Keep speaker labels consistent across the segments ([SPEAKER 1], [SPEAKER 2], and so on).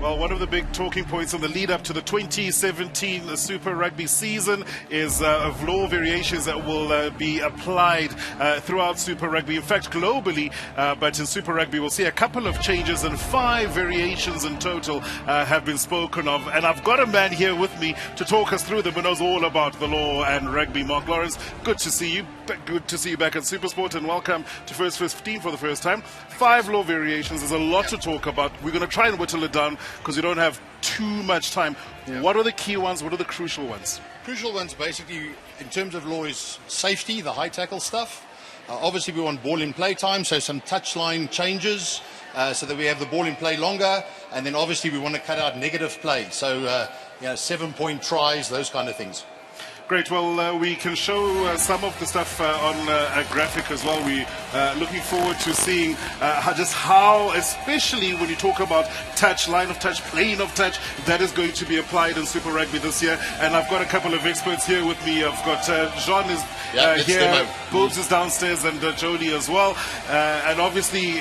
[SPEAKER 1] Well, one of the big talking points on the lead up to the 2017 Super Rugby season is of law variations that will be applied throughout Super Rugby. In fact, globally, but in Super Rugby, we'll see a couple of changes, and 5 variations in total have been spoken of. And I've got a man here with me to talk us through them who knows all about the law and rugby. Mark Lawrence, good to see you. Good to see you back at SuperSport, and welcome to First 15 for the first time. 5 law variations. There's a lot to talk about. We're going to try and whittle it down because we don't have too much time. What are the key ones? What are the crucial ones?
[SPEAKER 2] Crucial ones, basically, in terms of law, is safety, the high tackle stuff. Obviously, we want ball in play time, so some touchline changes so that we have the ball in play longer. And then, obviously, we want to cut out negative play, so 7-point tries, those kind of things.
[SPEAKER 1] Great. Well, we can show some of the stuff on a graphic as well. We're looking forward to seeing how, especially when you talk about touch, line of touch, plane of touch, that is going to be applied in Super Rugby this year. And I've got a couple of experts here with me. I've got Jean is here, Bobs is downstairs, and Jody as well. And obviously,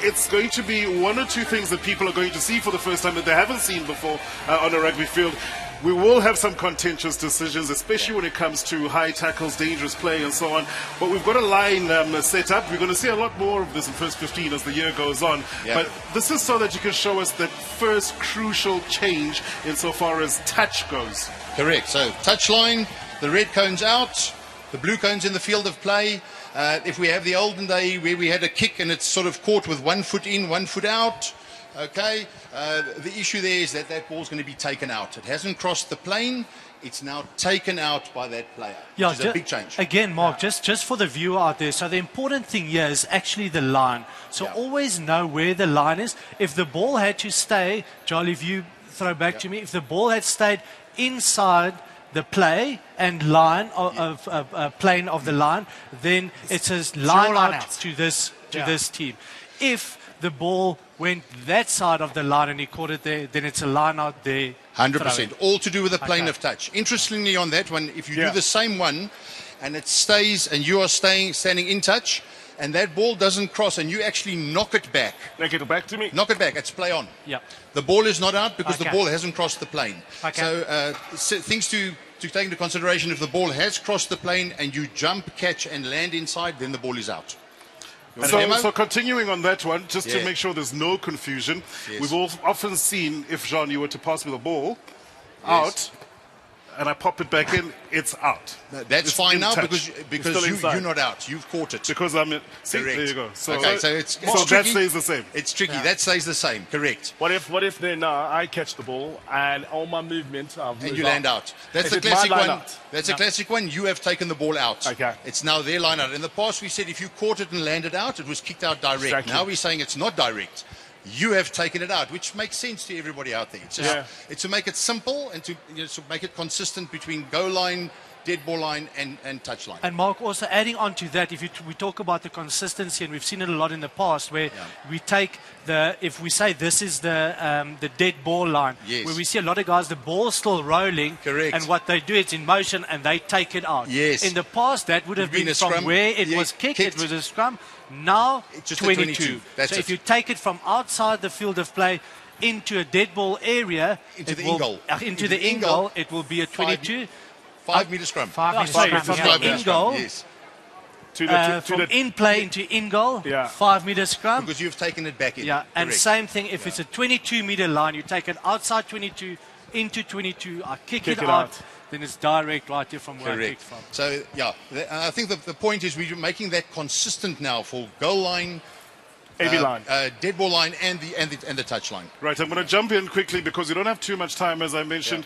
[SPEAKER 1] it's going to be one or two things that people are going to see for the first time that they haven't seen before on a rugby field. We will have some contentious decisions, especially when it comes to high tackles, dangerous play, and so on. But we've got a line set up. We're going to see a lot more of this in First 15 as the year goes on. But this is so that you can show us that first crucial change insofar as touch goes.
[SPEAKER 2] Correct. So touch line, the red cone's out, the blue cone's in the field of play. If we have the olden day where we had a kick and it's sort of caught with 1 foot in, 1 foot out, okay, the issue there is that ball's going to be taken out. It hasn't crossed the plane. It's now taken out by that player, which is a big change.
[SPEAKER 3] Again, Mark, just for the viewer out there, so the important thing here is actually the line. So always know where the line is. If the ball had to stay, Charlie, if you throw back to me, if the ball had stayed inside the play and line of plane of the line, then it says line out to this team. If the ball went that side of the line and he caught it there, then it's a line out there.
[SPEAKER 2] 100%. All to do with the plane of touch. Interestingly, on that one, if you do the same one and it stays and you are standing in touch and that ball doesn't cross and you actually knock it back.
[SPEAKER 1] Knock it back to me.
[SPEAKER 2] Knock it back. It's play on.
[SPEAKER 3] Yeah.
[SPEAKER 2] The ball is not out because the ball hasn't crossed the plane. So things to take into consideration: if the ball has crossed the plane and you jump, catch and land inside, then the ball is out.
[SPEAKER 1] So continuing on that one, just to make sure there's no confusion, we've often seen, if Jean, you were to pass me the ball out and I pop it back in, it's out.
[SPEAKER 2] That's fine now because you're not out. You've caught it.
[SPEAKER 1] Because I'm in. See, there you go. So,
[SPEAKER 2] so
[SPEAKER 1] that stays the same.
[SPEAKER 2] It's tricky. That stays the same. Correct.
[SPEAKER 4] What if then I catch the ball and all my movement
[SPEAKER 2] and you land out? That's the classic one. That's a classic one. You have taken the ball out.
[SPEAKER 4] Okay.
[SPEAKER 2] It's now their line out. In the past, we said if you caught it and landed out, it was kicked out direct. Exactly. Now we're saying it's not direct. You have taken it out, which makes sense to everybody out there. It's just, it's to make it simple and to make it consistent between goal line, dead ball line and touch line.
[SPEAKER 3] And Mark, also adding on to that, we talk about the consistency, and we've seen it a lot in the past, where we take if we say this is the dead ball line, where we see a lot of guys, the ball's still rolling, and what they do, it's in motion and they take it out. In the past, that would have been from
[SPEAKER 2] scrum,
[SPEAKER 3] where it was kicked, it was a scrum. Now,
[SPEAKER 2] it's just
[SPEAKER 3] 22. So if you take it from outside the field of play into a dead ball area,
[SPEAKER 2] into the in goal,
[SPEAKER 3] it will be a 22.
[SPEAKER 2] 5 meter scrum.
[SPEAKER 3] 5 meter scrum. From the in goal, from in play into in goal, 5 meter scrum.
[SPEAKER 2] Because you've taken it back in.
[SPEAKER 3] And same thing, if it's a 22 meter line, you take it outside 22 into 22, I kick it out, then it's direct right here from where I kicked from.
[SPEAKER 2] So, I think the point is we're making that consistent now for goal line,
[SPEAKER 1] AB line,
[SPEAKER 2] dead ball line, and the touch line.
[SPEAKER 1] Right, I'm going to jump in quickly because we don't have too much time. As I mentioned,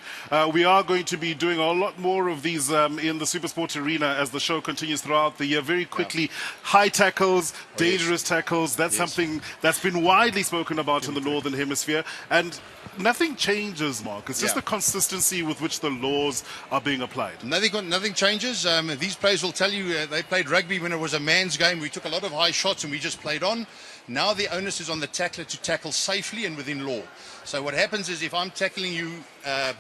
[SPEAKER 1] we are going to be doing a lot more of these in the SuperSport arena as the show continues throughout the year. Very quickly, high tackles, dangerous tackles. That's something that's been widely spoken about in the Northern Hemisphere, and nothing changes, Mark. It's just the consistency with which the laws are being applied.
[SPEAKER 2] Nothing changes. These players will tell you they played rugby when it was a man's game. We took a lot of high shots and we just played on. Now the onus is on the tackler to tackle safely and within law. So what happens is if I'm tackling you...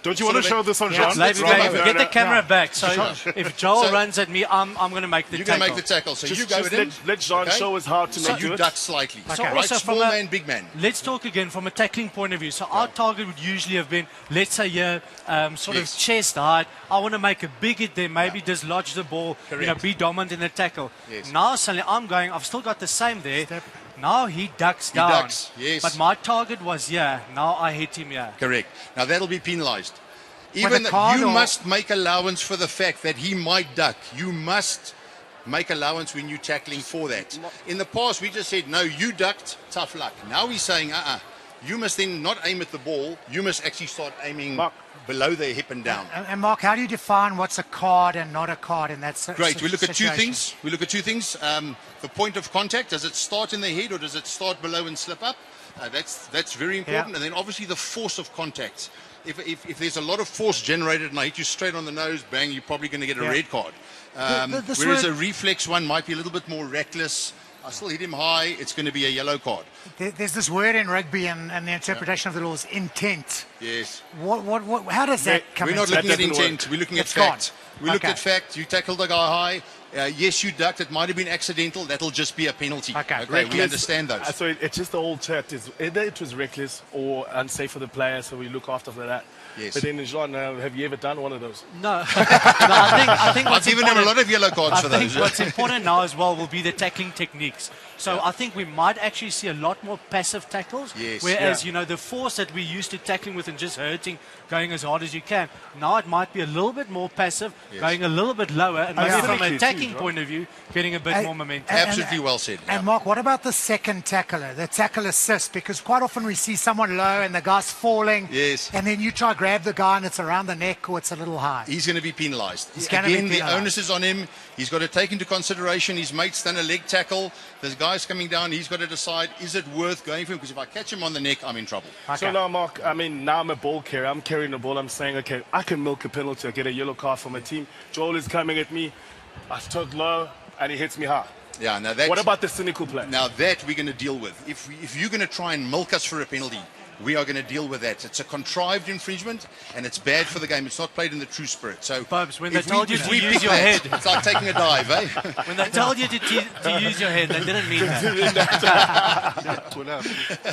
[SPEAKER 1] Don't you want to show this on John?
[SPEAKER 3] Maybe, get the camera back. So if Joel runs at me, I'm going to make the tackle.
[SPEAKER 2] You're going to make the tackle. So you go with him.
[SPEAKER 4] Let John show us how to make
[SPEAKER 2] you
[SPEAKER 4] it.
[SPEAKER 2] duck slightly.
[SPEAKER 3] So
[SPEAKER 2] Right,
[SPEAKER 3] also
[SPEAKER 2] small man, big man.
[SPEAKER 3] Let's talk again from a tackling point of view. So our target would usually have been, let's say here, sort of chest height. I want to make a big hit there, maybe dislodge the ball, be dominant in the tackle.
[SPEAKER 2] Yes.
[SPEAKER 3] Now suddenly I'm going, I've still got the same there. Now he ducks down.
[SPEAKER 2] Ducks, yes.
[SPEAKER 3] But my target was here. Now I hit him here.
[SPEAKER 2] Correct. Now that'll be penalised. Even that you must make allowance for the fact that he might duck. You must make allowance when you're tackling for that. In the past, we just said, no, you ducked, tough luck. Now he's saying, you must then not aim at the ball. You must actually start aiming below their hip and down.
[SPEAKER 5] And Mark, how do you define what's a card and not a card in that situation?
[SPEAKER 2] Great. We look at two things. The point of contact, does it start in the head or does it start below and slip up? That's very important. And then obviously the force of contact. If there's a lot of force generated and I hit you straight on the nose, bang, you're probably going to get a red card. Whereas a reflex one might be a little bit more reckless. I still hit him high, it's going to be a yellow card.
[SPEAKER 5] There's this word in rugby and the interpretation of the laws, intent.
[SPEAKER 2] Yes.
[SPEAKER 5] How does that come
[SPEAKER 2] We're not looking at intent, we're looking at fact. We looked at fact, you tackled the guy high, yes, you ducked, it might have been accidental, that'll just be a penalty.
[SPEAKER 5] Okay,
[SPEAKER 2] we understand those.
[SPEAKER 4] So it's just the old chat, either it was reckless or unsafe for the player, so we look after that.
[SPEAKER 2] Yes.
[SPEAKER 4] But then, Jean, have you ever done one of those?
[SPEAKER 3] No. I think
[SPEAKER 2] I've given him a lot of yellow cards for those.
[SPEAKER 3] What's important now as well will be the tackling techniques. So I think we might actually see a lot more passive tackles.
[SPEAKER 2] Yes.
[SPEAKER 3] Whereas, the force that we used to tackling with and just hurting, going as hard as you can, now it might be a little bit more passive, going a little bit lower, and maybe from an attacking point of view, getting a bit more momentum.
[SPEAKER 2] Absolutely well said.
[SPEAKER 5] And Mark, what about the second tackler, the tackle assist? Because quite often we see someone low and the guy's falling.
[SPEAKER 2] Yes.
[SPEAKER 5] And then you try to grab the guy and it's around the neck or it's a little high.
[SPEAKER 2] He's going to be penalised.
[SPEAKER 5] Again,
[SPEAKER 2] the onus is on him. He's got to take into consideration his mate's done a leg tackle. There's guys coming down. He's got to decide, is it worth going for him? Because if I catch him on the neck, I'm in trouble.
[SPEAKER 5] Okay.
[SPEAKER 4] So now, Mark, now I'm a ball carrier. I'm carrying the ball. I'm saying, okay, I can milk a penalty. I get a yellow card from a team. Joel is coming at me. I stood low, and he hits me hard.
[SPEAKER 2] Yeah. Now
[SPEAKER 4] what about the cynical play?
[SPEAKER 2] Now that we're going to deal with. If you're going to try and milk us for a penalty, we are going to deal with that. It's a contrived infringement, and it's bad for the game. It's not played in the true spirit. So,
[SPEAKER 3] Bubs, when they told you to use your
[SPEAKER 2] head,
[SPEAKER 3] head,
[SPEAKER 2] it's like taking a dive, eh?
[SPEAKER 3] when they told you to use your head, they didn't mean that.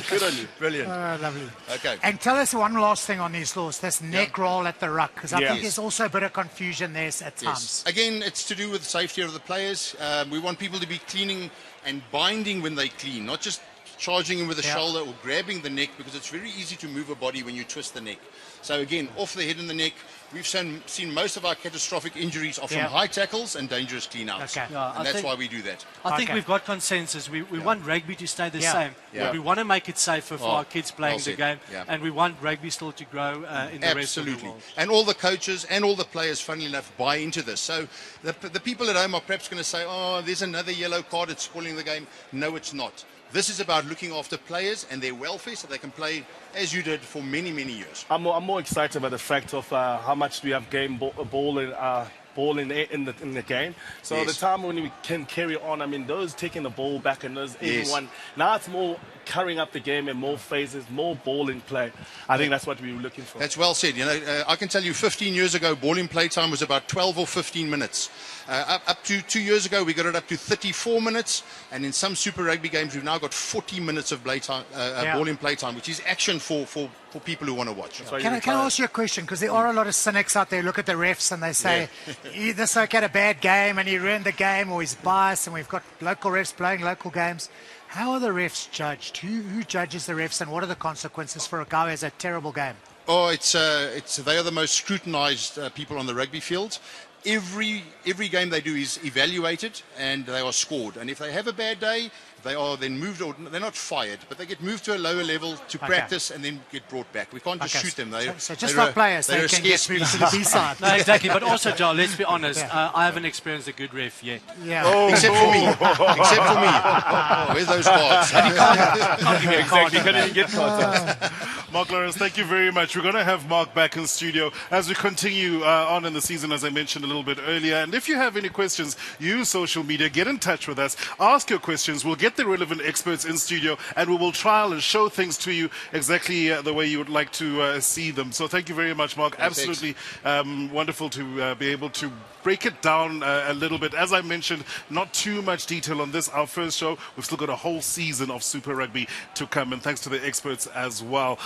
[SPEAKER 4] Good on you.
[SPEAKER 2] Brilliant.
[SPEAKER 5] Lovely.
[SPEAKER 2] Okay.
[SPEAKER 5] And tell us one last thing on these laws, this neck roll at the ruck, because I think there's also a bit of confusion there at times.
[SPEAKER 2] Again, it's to do with the safety of the players. We want people to be cleaning and binding when they clean, not just charging him with the shoulder or grabbing the neck, because it's very easy to move a body when you twist the neck. So again, off the head and the neck, we've seen most of our catastrophic injuries are from high tackles and dangerous clean-outs.
[SPEAKER 5] Okay.
[SPEAKER 2] And that's why we do that.
[SPEAKER 3] I think we've got consensus. We want rugby to stay the same.
[SPEAKER 2] Yeah.
[SPEAKER 3] We want to make it safer for our kids playing the game.
[SPEAKER 2] Yeah.
[SPEAKER 3] And we want rugby still to grow in the rest of the world.
[SPEAKER 2] And all the coaches and all the players, funnily enough, buy into this. So the people at home are perhaps going to say, oh, there's another yellow card, it's spoiling the game. No, it's not. This is about looking after players and their welfare so they can play as you did for many, many years.
[SPEAKER 4] I'm more excited about the fact of how much we have ball in the game. So the time when we can carry on, those taking the ball back and those everyone. Now it's more carrying up the game and more phases, more ball in play. I think that's what we were looking for.
[SPEAKER 2] That's well said. I can tell you 15 years ago, ball in play time was about 12 or 15 minutes. Up to 2 years ago, we got it up to 34 minutes. And in some Super Rugby games, we've now got 40 minutes of play time, ball in play time, which is action for people who want to watch.
[SPEAKER 5] Can I ask you a question? Because there are a lot of cynics out there who look at the refs and they say, this guy had a bad game and he ruined the game, or he's biased, and we've got local refs playing local games. How are the refs judged? Who judges the refs, and what are the consequences for a guy who has a terrible game?
[SPEAKER 2] Oh, they are the most scrutinised people on the rugby field. Every game they do is evaluated and they are scored. And if they have a bad day, they are then moved, or they're not fired, but they get moved to a lower level to practice and then get brought back. We can't just shoot them.
[SPEAKER 5] So just like players, they can get moved to the B-side.
[SPEAKER 3] No, exactly. But also, Joel, let's be honest. I haven't experienced a good ref yet.
[SPEAKER 2] Except for me. Except for me. Where's those cards?
[SPEAKER 4] Can't give me a card. You can't even get cards.
[SPEAKER 1] Mark Lawrence, thank you very much. We're going to have Mark back in studio as we continue on in the season, as I mentioned a little bit earlier. And if you have any questions, use social media, get in touch with us, ask your questions. We'll get the relevant experts in studio, and we will trial and show things to you exactly the way you would like to see them. So thank you very much, Mark. Absolutely wonderful to be able to break it down a little bit. As I mentioned, not too much detail on this, our first show. We've still got a whole season of Super Rugby to come, and thanks to the experts as well.